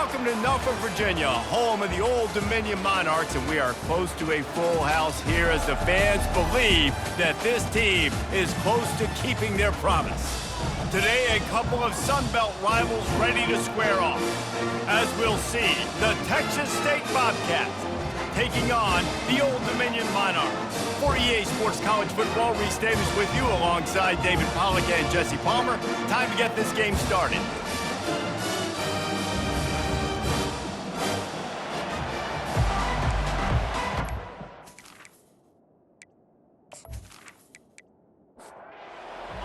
Welcome to Norfolk, Virginia, home of the Old Dominion Monarchs, and we are close to a full house here as the fans believe that this team is close to keeping their promise. Today, a couple of Sun Belt rivals ready to square off. As we'll see, the Texas State Bobcats taking on the Old Dominion Monarchs. For EA Sports College Football, Reese Davis with you alongside David Pollack and Jesse Palmer. Time to get this game started.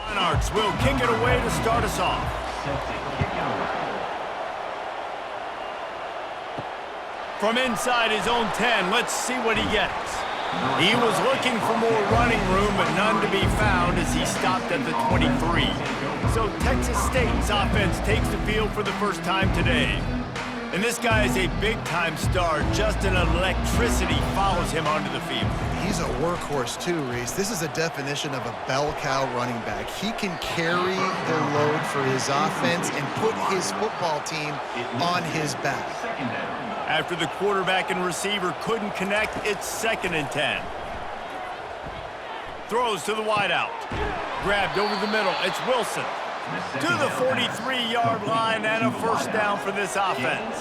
Monarchs will kick it away to start us off. From inside his own 10, let's see what he gets. He was looking for more running room, but none to be found as he stopped at the 23. So Texas State's offense takes the field for the first time today. And this guy is a big-time star. Just an electricity follows him onto the field. He's a workhorse too, Reese. This is a definition of a bell cow running back. He can carry the load for his offense and put his football team on his back. After the quarterback and receiver couldn't connect, it's 2nd and 10. Throws to the wideout. Grabbed over the middle. It's Wilson. To the 43-yard line and a first down for this offense.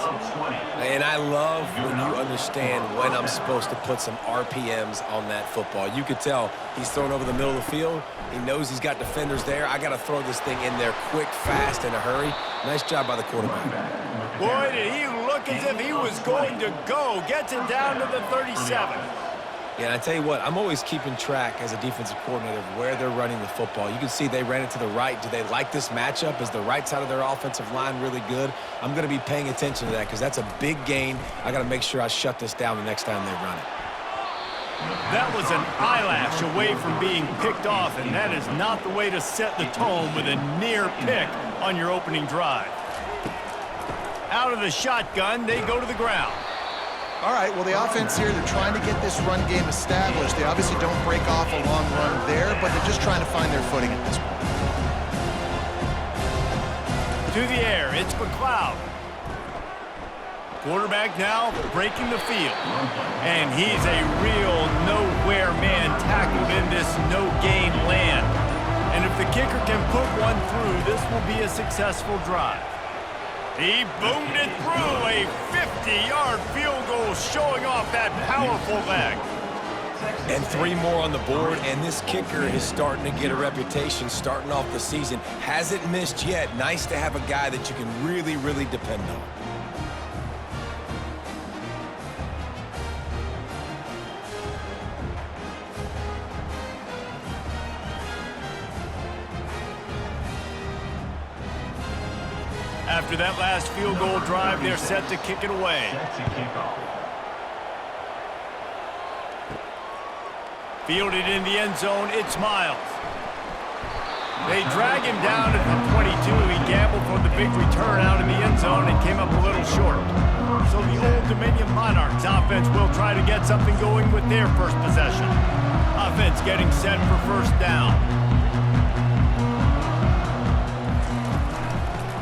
And I love when you understand when I'm supposed to put some RPMs on that football. You could tell he's thrown over the middle of the field. He knows he's got defenders there. I got to throw this thing in there quick, fast, in a hurry. Nice job by the quarterback. Boy, did he look as if he was going to go. Gets it down to the 37. Yeah, and I tell you what, I'm always keeping track as a defensive coordinator of where they're running the football. You can see they ran it to the right. Do they like this matchup? Is the right side of their offensive line really good? I'm going to be paying attention to that because that's a big gain. I got to make sure I shut this down the next time they run it. That was an eyelash away from being picked off, and that is not the way to set the tone with a near pick on your opening drive. Out of the shotgun, they go to the ground. All right, well, the offense here, they're trying to get this run game established. They obviously don't break off a long run there, but they're just trying to find their footing at this point. To the air, it's McLeod. Quarterback now breaking the field. And he's a real nowhere man tackled in this no-gain land. And if the kicker can put one through, this will be a successful drive. He boomed it through, a 50-yard field goal showing off that powerful leg. And 3 more on the board, and this kicker is starting to get a reputation starting off the season. Hasn't missed yet. Nice to have a guy that you can really, really depend on. After that last field goal drive, they're set to kick it away. Fielded in the end zone, it's Miles. They drag him down at the 22. He gambled for the big return out in the end zone and came up a little short. So the Old Dominion Monarchs offense will try to get something going with their first possession. Offense getting set for first down.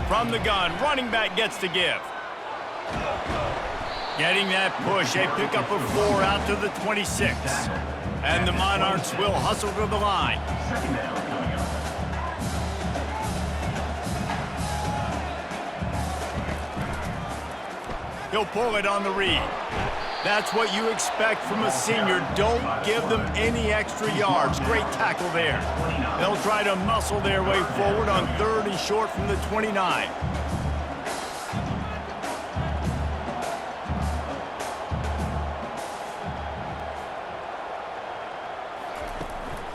From the gun, running back gets to give. Getting that push, a pickup of 4 out to the 26. And the Monarchs will hustle to the line. He'll pull it on the read. That's what you expect from a senior. Don't give them any extra yards. Great tackle there. They'll try to muscle their way forward on 3rd and short from the 29.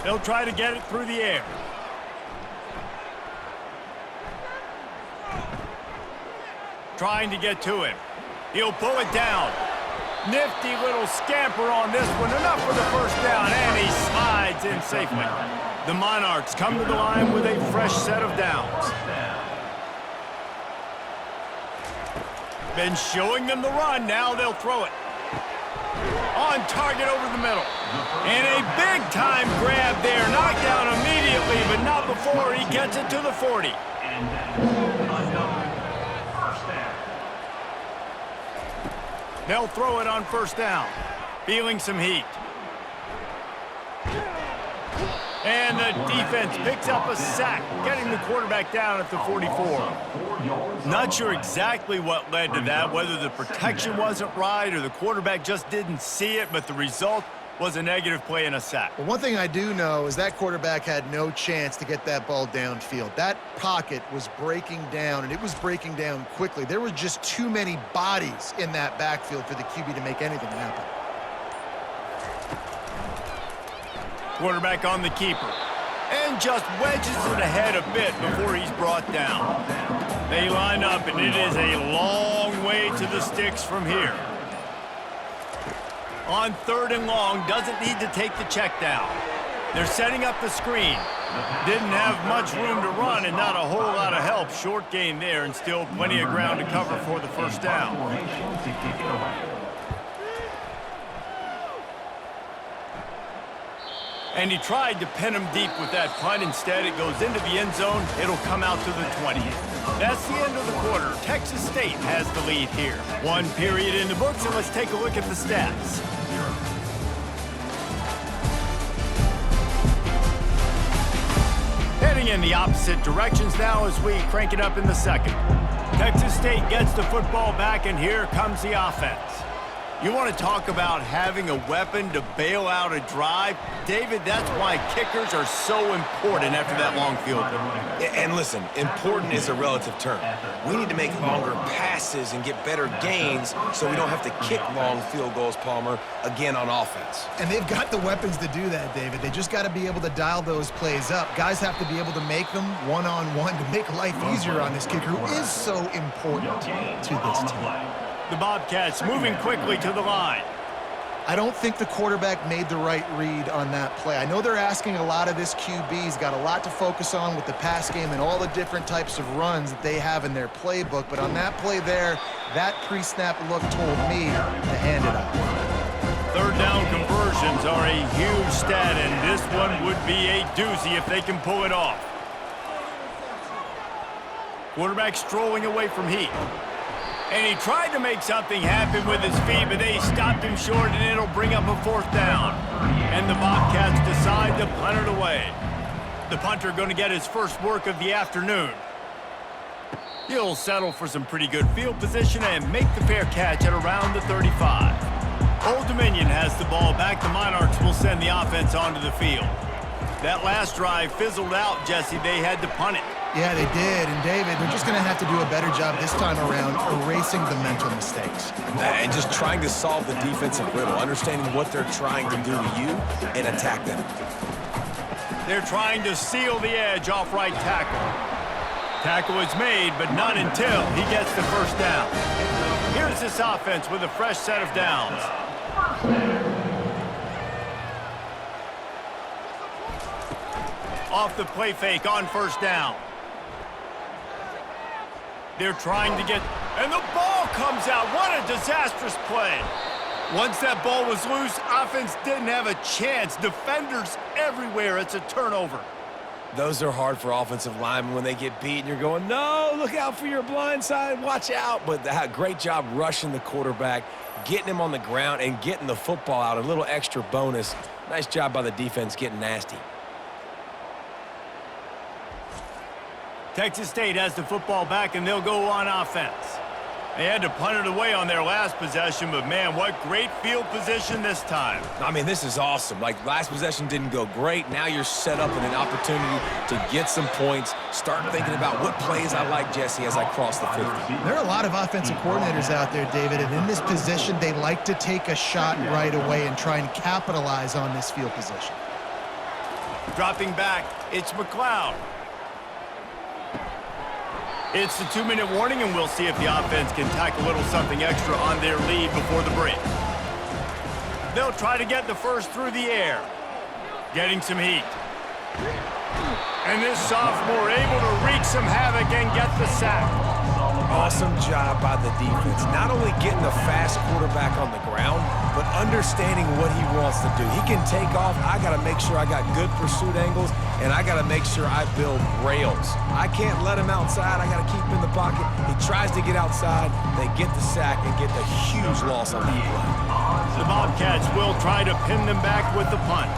They'll try to get it through the air. Trying to get to him. He'll pull it down. Nifty little scamper on this one. Enough for the first down, and he slides in safely. The Monarchs come to the line with a fresh set of downs. Been showing them the run. Now they'll throw it. On target over the middle. And a big-time grab there. Knocked down immediately, but not before he gets it to the 40. They'll throw it on first down. Feeling some heat. And the defense picks up a sack, getting the quarterback down at the 44. Not sure exactly what led to that, whether the protection wasn't right or the quarterback just didn't see it, but the result was a negative play and a sack. Well, one thing I do know is that quarterback had no chance to get that ball downfield. That pocket was breaking down, and it was breaking down quickly. There were just too many bodies in that backfield for the QB to make anything happen. Quarterback on the keeper. And just wedges it ahead a bit before he's brought down. They line up, and it is a long way to the sticks from here. On 3rd and long, doesn't need to take the check down. They're setting up the screen. Didn't have much room to run and not a whole lot of help. Short gain there and still plenty of ground to cover for the first down. And he tried to pin him deep with that punt. Instead, it goes into the end zone. It'll come out to the 20. That's the end of the quarter. Texas State has the lead here. 1 period in the books, and let's take a look at the stats. Heading in the opposite directions now as we crank it up in the second. Texas State gets the football back, and here comes the offense. You want to talk about having a weapon to bail out a drive? David, that's why kickers are so important after that long field goal. And listen, important is a relative term. We need to make longer passes and get better gains so we don't have to kick long field goals, Palmer, again on offense. And they've got the weapons to do that, David. They just got to be able to dial those plays up. Guys have to be able to make them one-on-one to make life easier on this kicker, who is so important to this team. The Bobcats moving quickly to the line. I don't think the quarterback made the right read on that play. I know they're asking a lot of this QB. He's got a lot to focus on with the pass game and all the different types of runs that they have in their playbook. But on that play there, that pre-snap look told me to hand it off. 3rd down conversions are a huge stat, and this one would be a doozy if they can pull it off. Quarterback strolling away from heat. And he tried to make something happen with his feet, but they stopped him short, and it'll bring up a 4th down. And the Bobcats decide to punt it away. The punter going to get his first work of the afternoon. He'll settle for some pretty good field position and make the fair catch at around the 35. Old Dominion has the ball back. The Monarchs will send the offense onto the field. That last drive fizzled out, Jesse. They had to punt it. Yeah, they did. And, David, they're just going to have to do a better job this time around erasing the mental mistakes. And just trying to solve the defensive riddle, understanding what they're trying to do to you and attack them. They're trying to seal the edge off right tackle. Tackle is made, but not until he gets the first down. Here's this offense with a fresh set of downs. Off the play fake on first down. They're trying to get, and the ball comes out. What a disastrous play. Once that ball was loose, offense didn't have a chance. Defenders everywhere. It's a turnover. Those are hard for offensive linemen when they get beat and you're going, no, look out for your blind side, watch out. But great job rushing the quarterback, getting him on the ground and getting the football out. A little extra bonus. Nice job by the defense getting nasty. Texas State has the football back, and they'll go on offense. They had to punt it away on their last possession, but, man, what great field position this time. I mean, this is awesome. Like, last possession didn't go great. Now you're set up in an opportunity to get some points. Start thinking about what plays I like, Jesse, as I cross the 50. There are a lot of offensive coordinators out there, David, and in this position, they like to take a shot right away and try and capitalize on this field position. Dropping back, it's McLeod. It's the 2-minute warning, and we'll see if the offense can tack a little something extra on their lead before the break. They'll try to get the first through the air. Getting some heat. And this sophomore able to wreak some havoc and get the sack. awesome job by the defense. Not only getting the fast quarterback on the ground, but understanding what he wants to do. He can take off. I got to make sure I got good pursuit angles, and I got to make sure I build rails. I can't let him outside. I got to keep him in the pocket. He tries to get outside. They get the sack and get the huge loss on that play. The Bobcats will try to pin them back with the punt.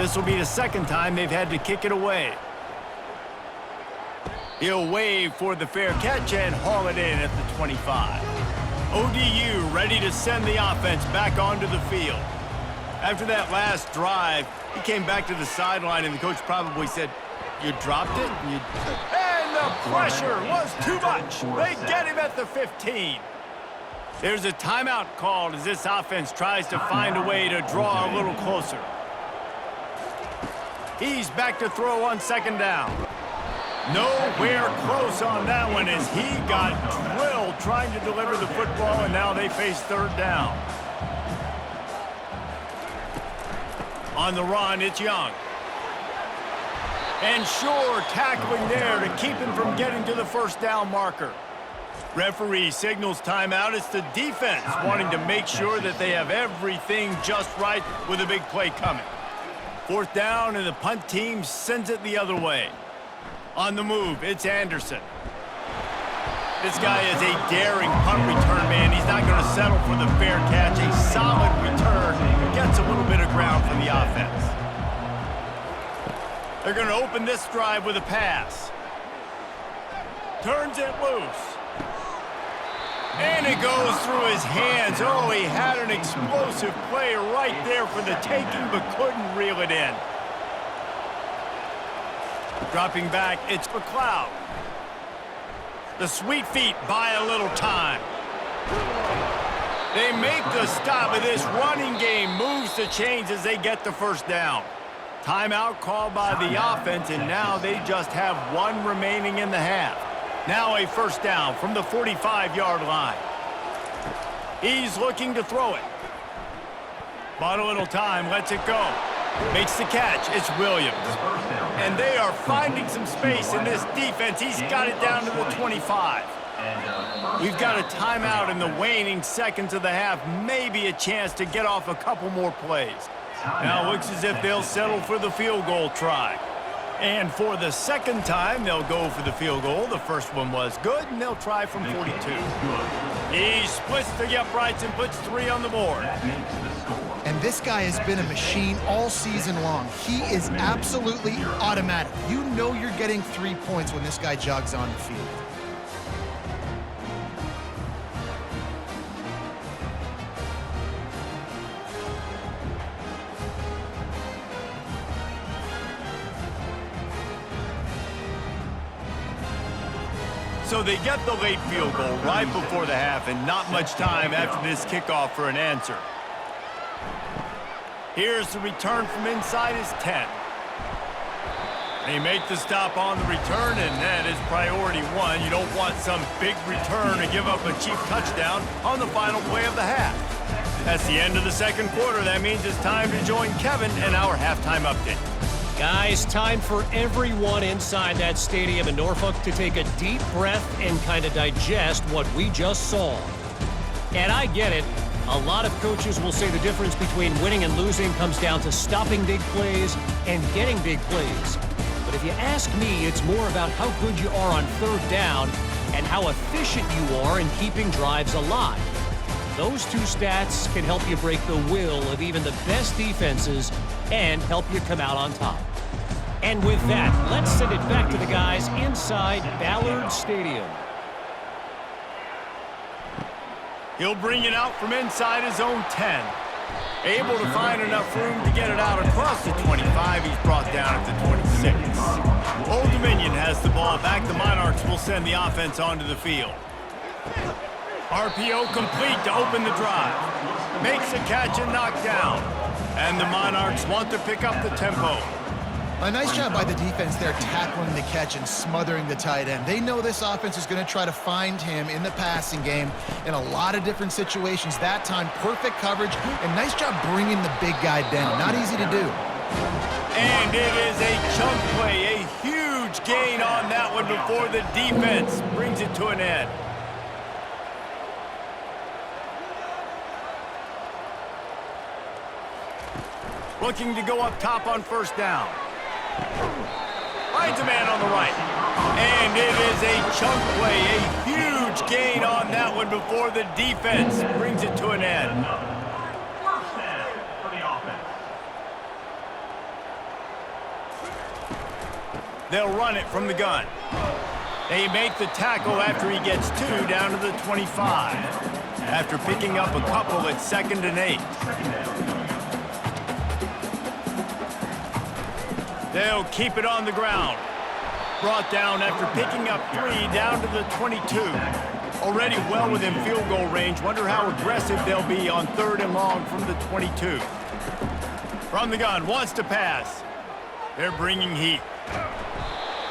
This will be the second time they've had to kick it away. He'll wave for the fair catch and haul it in at the 25. ODU ready to send the offense back onto the field. After that last drive, he came back to the sideline, and the coach probably said, "You dropped it?" And the pressure was too much. They get him at the 15. There's a timeout called as this offense tries to find a way to draw a little closer. He's back to throw on second down. Nowhere close on that one as he got drilled trying to deliver the football, and now they face third down. On the run, it's Young. And Shore tackling there to keep him from getting to the first down marker. Referee signals timeout. It's the defense wanting to make sure that they have everything just right with a big play coming. Fourth down, and the punt team sends it the other way. On the move, it's Anderson. This guy is a daring punt return man. He's not going to settle for the fair catch. A solid return gets a little bit of ground for the offense. They're going to open this drive with a pass. Turns it loose. And it goes through his hands. Oh, he had an explosive play right there for the taking, but couldn't reel it in. Dropping back, it's McLeod. The Sweet Feet buy a little time. They make the stop, but this running game moves the chains as they get the first down. Timeout called by the offense, and now they just have one remaining in the half. Now a first down from the 45-yard line. He's looking to throw it. Bought a little time, lets it go. Makes the catch, it's Williams. And they are finding some space in this defense. He's got it down to the 25. We've got a timeout in the waning seconds of the half. Maybe a chance to get off a couple more plays. Now it looks as if they'll settle for the field goal try. And for the second time, they'll go for the field goal. The first one was good, and they'll try from 42. He splits the uprights and puts 3 on the board. And this guy has been a machine all season long. He is absolutely automatic. You know you're getting 3 points when this guy jogs on the field. So they get the late field goal right before the half, and not much time after this kickoff for an answer. Here's the return from inside his 10. They make the stop on the return, and that is priority one. You don't want some big return to give up a cheap touchdown on the final play of the half. That's the end of the second quarter. That means it's time to join Kevin in our halftime update. Guys, time for everyone inside that stadium in Norfolk to take a deep breath and kind of digest what we just saw. And I get it. A lot of coaches will say the difference between winning and losing comes down to stopping big plays and getting big plays. But if you ask me, it's more about how good you are on third down and how efficient you are in keeping drives alive. Those two stats can help you break the will of even the best defenses and help you come out on top. And with that, let's send it back to the guys inside Ballard Stadium. He'll bring it out from inside his own 10. Able to find enough room to get it out across the 25. He's brought down at the 26. Old Dominion has the ball back. The Monarchs will send the offense onto the field. RPO complete to open the drive. Makes a catch and knocked down. And the Monarchs want to pick up the tempo. A nice job by the defense there tackling the catch and smothering the tight end. They know this offense is going to try to find him in the passing game in a lot of different situations. That time, perfect coverage, and nice job bringing the big guy down. Not easy to do. And it is a chunk play, a huge gain on that one before the defense brings it to an end. Looking to go up top on first down. Finds a man on the right. And it is a chunk play, a huge gain on that one before the defense brings it to an end. They'll run it from the gun. They make the tackle after he gets 2 down to the 25. After picking up a couple at 2nd and 8. They'll keep it on the ground. Brought down after picking up 3 down to the 22. Already well within field goal range. Wonder how aggressive they'll be on 3rd and long from the 22. From the gun, wants to pass. They're bringing heat.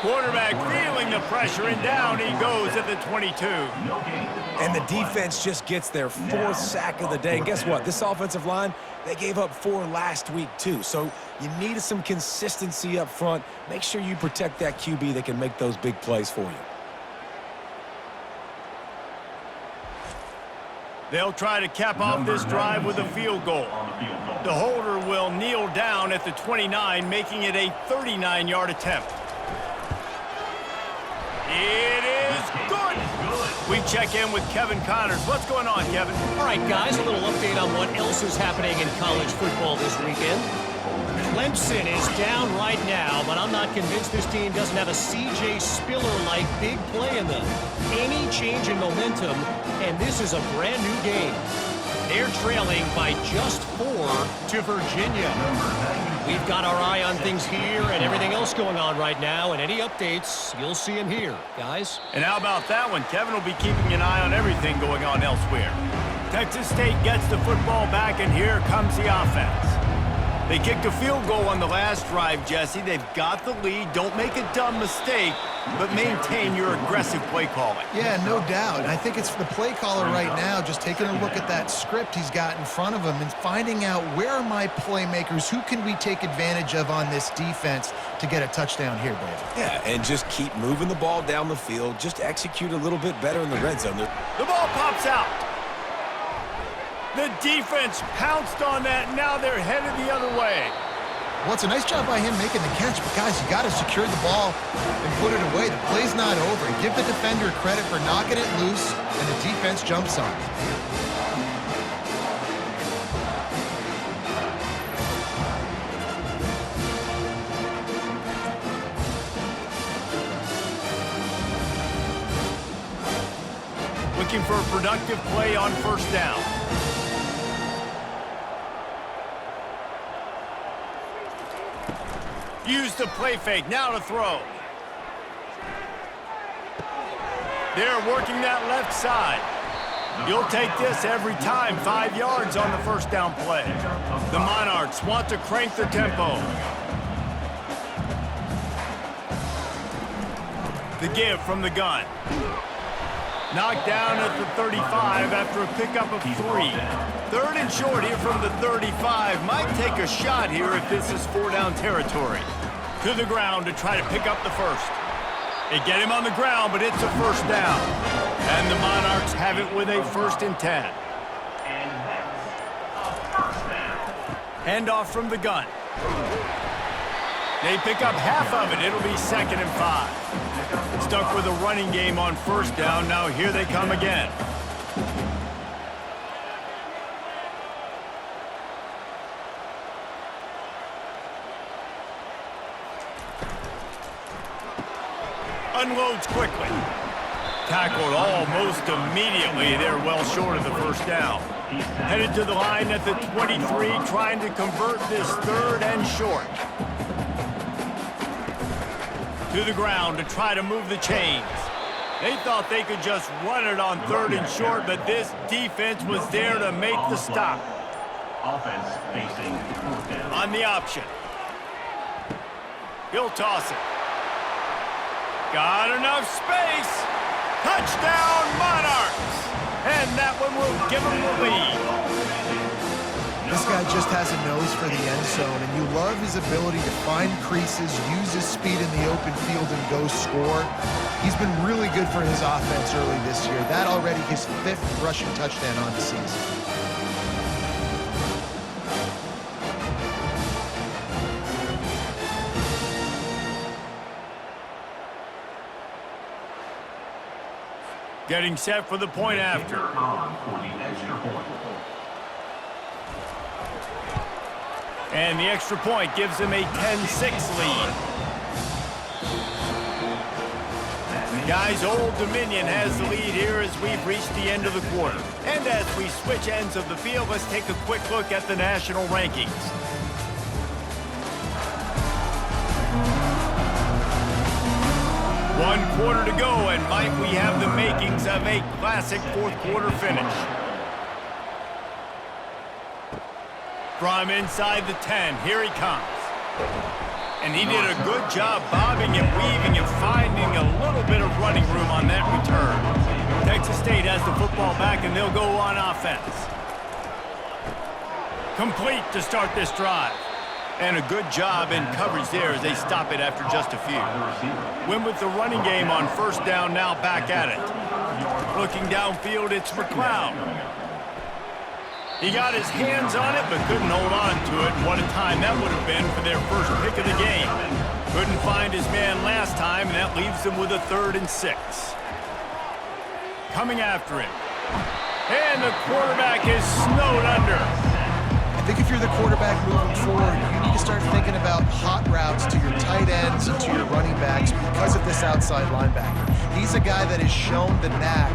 Quarterback feeling the pressure, and down he goes at the 22. And the defense just gets their 4th sack of the day. And guess what? This offensive line, they gave up 4 last week too. So you need some consistency up front. Make sure you protect that QB that can make those big plays for you. They'll try to cap off this drive with a field goal. The holder will kneel down at the 29, making it a 39-yard attempt. It is good. We check in with Kevin Connors. What's going on, Kevin? All right, guys, a little update on what else is happening in college football this weekend. Clemson is down right now, but I'm not convinced this team doesn't have a C.J. Spiller-like big play in them. Any change in momentum, and this is a brand new game. They're trailing by just 4 to Virginia. We've got our eye on things here and everything else going on right now, and any updates, you'll see them here, guys. And how about that one? Kevin will be keeping an eye on everything going on elsewhere. Texas State gets the football back, and here comes the offense. They kicked a field goal on the last drive, Jesse. They've got the lead. Don't make a dumb mistake, but maintain your aggressive play calling. Yeah, no doubt. I think it's the play caller right now just taking a look at that script he's got in front of him and finding out where are my playmakers, who can we take advantage of on this defense to get a touchdown here, David. Yeah, and just keep moving the ball down the field. Just execute a little bit better in the red zone. The ball pops out. The defense pounced on that. Now they're headed the other way. Well, it's a nice job by him making the catch, but guys, you got to secure the ball and put it away. The play's not over. Give the defender credit for knocking it loose, and the defense jumps on it. Looking for a productive play on first down. Use the play fake, now to throw. They're working that left side. You'll take this every time. 5 yards on the first down play. The Monarchs want to crank their tempo. The give from the gun. Knocked down at the 35 after a pickup of 3. 3rd and short here from the 35. Might take a shot here if this is 4-down territory. To the ground to try to pick up the first. They get him on the ground, but it's a first down. And the Monarchs have it with a 1st and 10. Handoff from the gun. They pick up half of it. It'll be 2nd and 5. Stuck with a running game on first down. Now here they come again. Unloads quickly. Tackled almost immediately. They're well short of the first down. Headed to the line at the 23, trying to convert this 3rd and short. To the ground to try to move the chains. They thought they could just run it on 3rd and short, but this defense was there to make the stop. Offense facing on the option. He'll toss it. Got enough space. Touchdown, Monarchs. And that one will give them the lead. This guy just has a nose for the end zone, and you love his ability to find creases, use his speed in the open field, and go score. He's been really good for his offense early this year. That already his 5th rushing touchdown on the season. Getting set for the point after. For the extra point. And the extra point gives them a 10-6 lead. Guys, Old Dominion has the lead here as we've reached the end of the quarter. And as we switch ends of the field, let's take a quick look at the national rankings. One quarter to go, and might we have the makings of a classic fourth quarter finish. From inside the 10, here he comes. And he did a good job bobbing and weaving and finding a little bit of running room on that return. Texas State has the football back, and they'll go on offense. Complete to start this drive. And a good job in coverage there as they stop it after just a few. Win with the running game on first down, now back at it. Looking downfield, it's McLeod. He got his hands on it, but couldn't hold on to it. And what a time that would have been for their first pick of the game. Couldn't find his man last time, and that leaves them with a 3rd and 6. Coming after him. And the quarterback is snowed under. I think if you're the quarterback moving forward, you need to start thinking about hot routes to your tight ends and to your running backs because of this outside linebacker. He's a guy that has shown the knack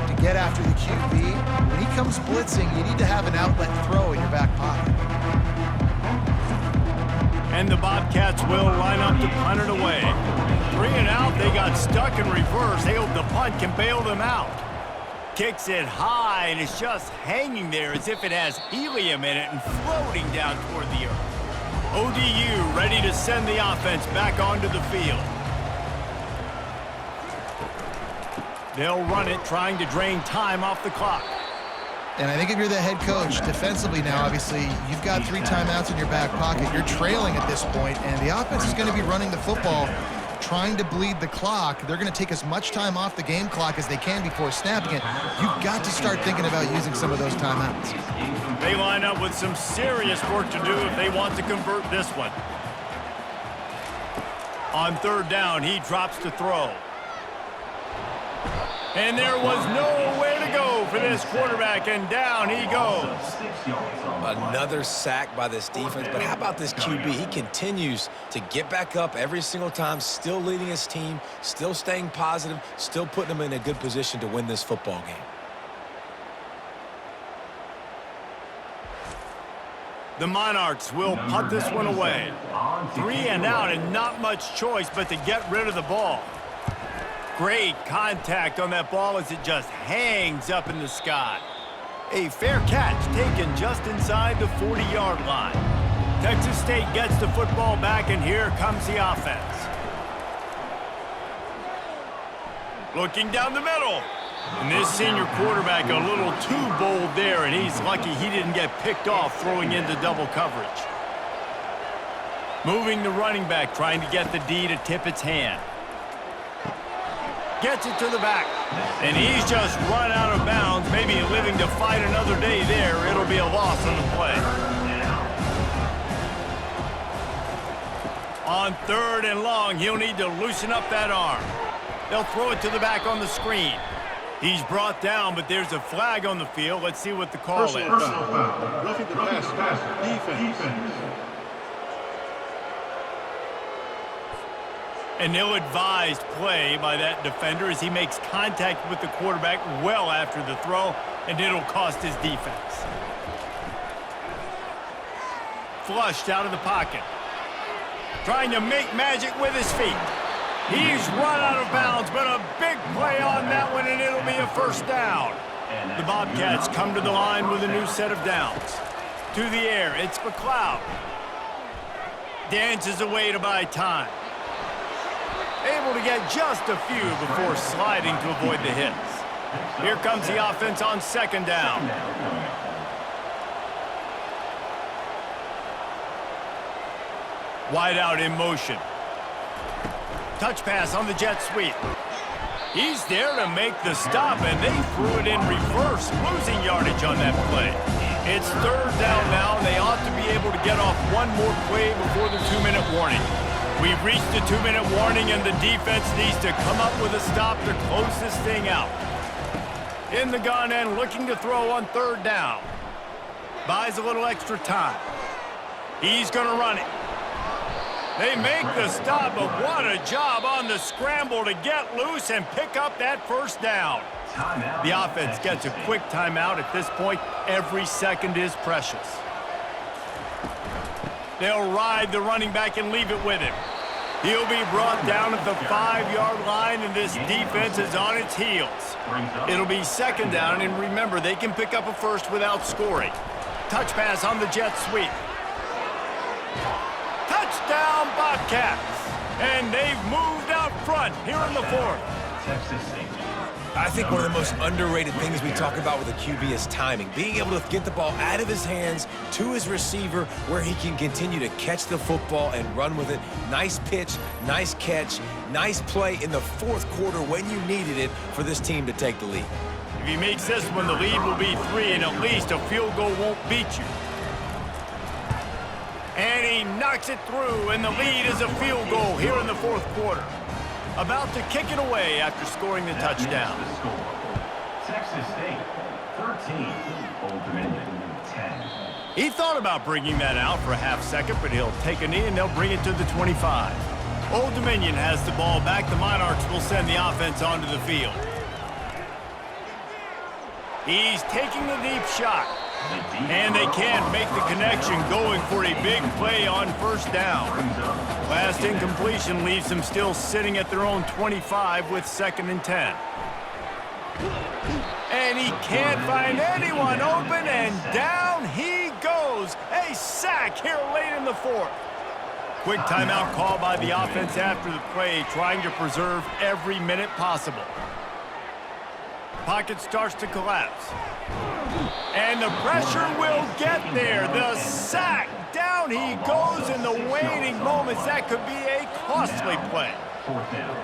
to get after the QB. When he comes blitzing, you need to have an outlet throw in your back pocket. And the Bobcats will line up to punt it away. 3 and out, they got stuck in reverse. They hope the punt can bail them out. Kicks it high, and it's just hanging there as if it has helium in it and floating down toward the earth. ODU ready to send the offense back onto the field. They'll run it, trying to drain time off the clock. And I think if you're the head coach, defensively now, obviously, you've got 3 timeouts in your back pocket. You're trailing at this point, and the offense is going to be running the football, trying to bleed the clock. They're going to take as much time off the game clock as they can before snapping it. You've got to start thinking about using some of those timeouts. They line up with some serious work to do if they want to convert this one. On 3rd down, he drops to throw. And there was nowhere to go for this quarterback, and down he goes. Another sack by this defense, but how about this QB? He continues to get back up every single time, still leading his team, still staying positive, still putting them in a good position to win this football game. The Monarchs will punt this one away. 3 and out, and not much choice but to get rid of the ball. Great contact on that ball as it just hangs up in the sky. A fair catch taken just inside the 40-yard line. Texas State gets the football back, and here comes the offense. Looking down the middle. And this senior quarterback a little too bold there, and he's lucky he didn't get picked off throwing into double coverage. Moving the running back, trying to get the D to tip its hand. Gets it to the back, and he's just run out of bounds, maybe living to fight another day there. It'll be a loss on the play. On 3rd and long, he'll need to loosen up that arm. They'll throw it to the back on the screen. He's brought down, but there's a flag on the field. Let's see what the call is. Roughing the pass, defense. An ill-advised play by that defender as he makes contact with the quarterback well after the throw, and it'll cost his defense. Flushed out of the pocket. Trying to make magic with his feet. He's run out of bounds, but a big play on that one, and it'll be a 1st down. The Bobcats come to the line with a new set of downs. To the air, it's McLeod. Dances away to buy time. Able to get just a few before sliding to avoid the hits. Here comes the offense on 2nd down. Wide out in motion. Touch pass on the jet sweep. He's there to make the stop, and they threw it in reverse, losing yardage on that play. It's 3rd down now. They ought to be able to get off one more play before the 2-minute warning. We've reached the 2-minute warning, and the defense needs to come up with a stop to close this thing out. In the gun and looking to throw on third down. Buys a little extra time. He's going to run it. They make the stop, but what a job on the scramble to get loose and pick up that first down. The offense gets a quick timeout. At this point, every second is precious. They'll ride the running back and leave it with him. He'll be brought down at the 5-yard line, and this defense is on its heels. It'll be second down, and remember, they can pick up a first without scoring. Touch pass on the jet sweep. Touchdown, Bobcats! And they've moved out front here in the fourth. I think one of the most underrated things we talk about with a QB is timing. Being able to get the ball out of his hands to his receiver where he can continue to catch the football and run with it. Nice pitch, nice catch, nice play in the fourth quarter when you needed it for this team to take the lead. If he makes this one, the lead will be 3, and at least a field goal won't beat you. And he knocks it through, and the lead is a field goal here in the fourth quarter. About to kick it away after scoring the touchdown. Texas State, 13. Old Dominion, 10. He thought about bringing that out for a half second, but he'll take a knee, and they'll bring it to the 25. Old Dominion has the ball back. The Monarchs will send the offense onto the field. He's taking the deep shot. And they can't make the connection, going for a big play on first down. Last incompletion leaves them still sitting at their own 25 with 2nd and 10. And he can't find anyone open, and down he goes. A sack here late in the fourth. Quick timeout call by the offense after the play, trying to preserve every minute possible. Pocket starts to collapse. And the pressure will get there. The sack. Down he goes in the waning moments. That could be a costly play. Fourth down.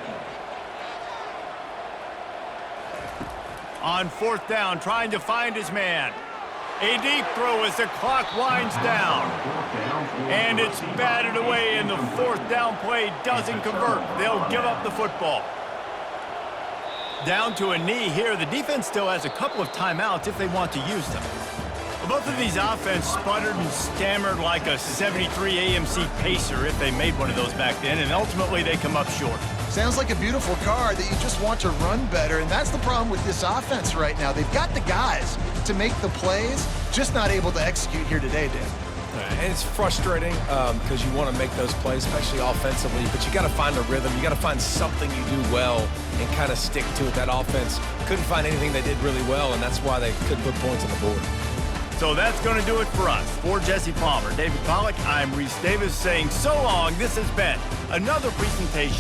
On fourth down, trying to find his man. A deep throw as the clock winds down. And it's batted away, and the fourth down play doesn't convert. They'll give up the football. Down to a knee here. The defense still has a couple of timeouts if they want to use them. Both of these offense sputtered and stammered like a 73 AMC Pacer if they made one of those back then, and ultimately they come up short. Sounds like a beautiful car that you just want to run better, and that's the problem with this offense right now. They've got the guys to make the plays, just not able to execute here today, Dan. And it's frustrating because you want to make those plays, especially offensively, but you got to find a rhythm. You got to find something you do well and kind of stick to it. That offense couldn't find anything they did really well, and that's why they couldn't put points on the board. So that's going to do it for us. For Jesse Palmer, David Pollack, I'm Reese Davis saying so long. This has been another presentation